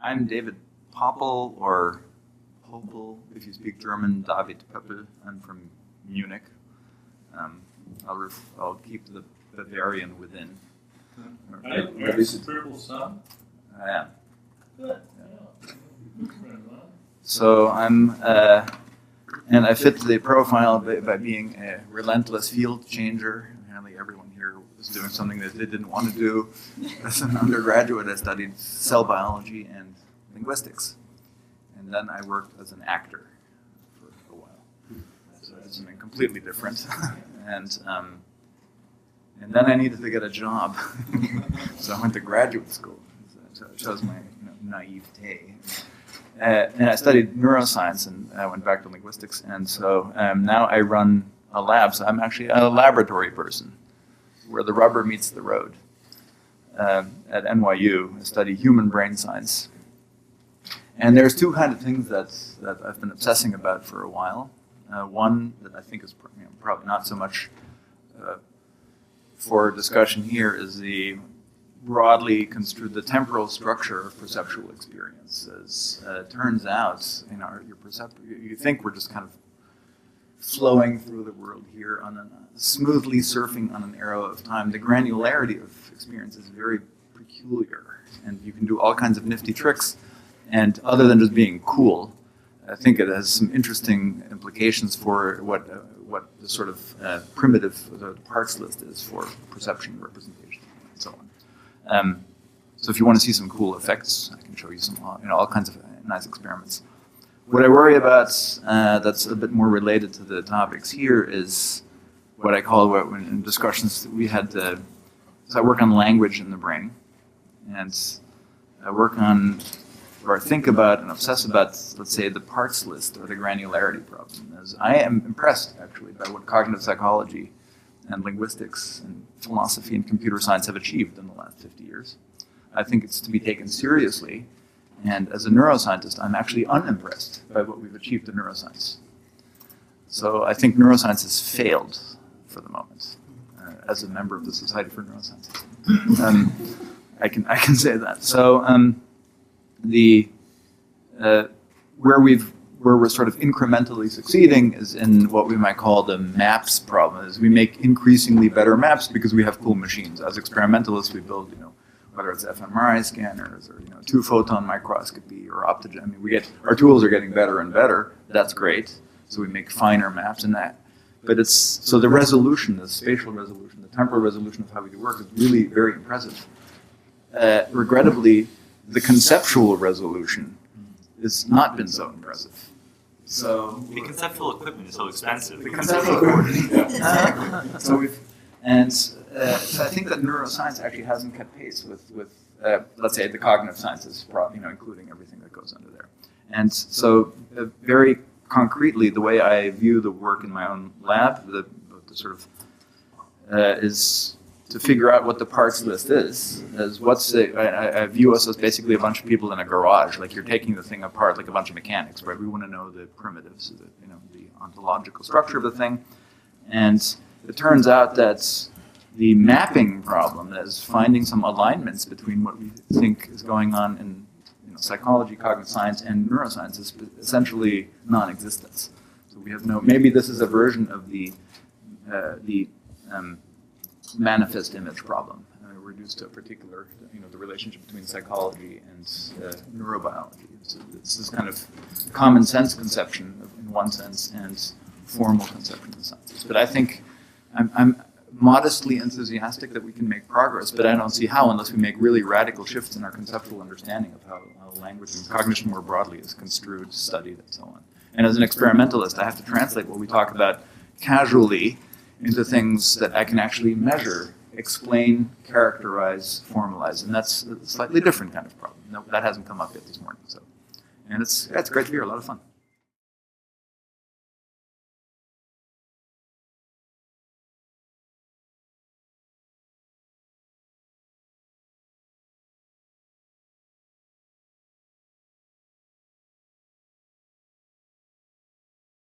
I'm David Poeppel, or Poeppel, if you speak German, David Poeppel. I'm from Munich. I'll keep the Bavarian within. Are you the purple sun? I am. Good. Yeah. So I'm, and I fit the profile by being a relentless field changer. Apparently everyone here was doing something that they didn't want to do. As an undergraduate, I studied cell biology and linguistics. And then I worked as an actor for a while. So it's something completely different. And then I needed to get a job. So I went to graduate school. So it shows my naivete. And I studied neuroscience, and I went back to linguistics. And so now I run a lab. So I'm actually a laboratory person, where the rubber meets the road. At NYU, I study human brain science. And there's two kind of things that I've been obsessing about for a while. One that I think is probably not so much for discussion here is the broadly construed the temporal structure of perceptual experiences. Turns out, you think we're just kind of flowing through the world here on smoothly surfing on an arrow of time. The granularity of experience is very peculiar, and you can do all kinds of nifty tricks. And other than just being cool, I think it has some interesting implications for what the sort of primitive the parts list is for perception, representation, and so on. So if you want to see some cool effects, I can show you some all kinds of nice experiments. What I worry about that's a bit more related to the topics here is what I call in discussions that we had. So I work on language in the brain, and I work on or think about and obsess about, let's say, the parts list or the granularity problem. As I am impressed, actually, by what cognitive psychology and linguistics and philosophy and computer science have achieved in the last 50 years. I think it's to be taken seriously. And as a neuroscientist, I'm actually unimpressed by what we've achieved in neuroscience. So I think neuroscience has failed for the moment as a member of the Society for Neuroscience. I can say that. So where we're sort of incrementally succeeding is in what we might call the maps problem. Is we make increasingly better maps because we have cool machines. As experimentalists, we build, whether it's fMRI scanners or two-photon microscopy or optogen. I mean, our tools are getting better and better. That's great. So we make finer maps in that. But so the resolution, the spatial resolution, the temporal resolution of how we do work is really very impressive. Regrettably, the conceptual resolution has not been so impressive. So the conceptual equipment is so expensive. The conceptual equipment. So I think that neuroscience actually hasn't kept pace with let's say, the cognitive sciences, including everything that goes under there. And so, very concretely, the way I view the work in my own lab, the sort of is to figure out what the parts list is. I view us as basically a bunch of people in a garage. Like you're taking the thing apart like a bunch of mechanics, right? We want to know the primitives, the ontological structure of the thing. And it turns out that the mapping problem is finding some alignments between what we think is going on in psychology, cognitive science, and neuroscience is essentially non-existent. So we have maybe this is a version of the manifest image problem, reduced to a particular, the relationship between psychology and neurobiology. So this is kind of common sense conception in one sense and formal conception in the sciences. But I think I'm modestly enthusiastic that we can make progress, but I don't see how unless we make really radical shifts in our conceptual understanding of how language and cognition more broadly is construed, studied, and so on. And as an experimentalist, I have to translate what we talk about casually into things that I can actually measure, explain, characterize, formalize, and that's a slightly different kind of problem. No, that hasn't come up yet this morning. And it's great to be here, a lot of fun.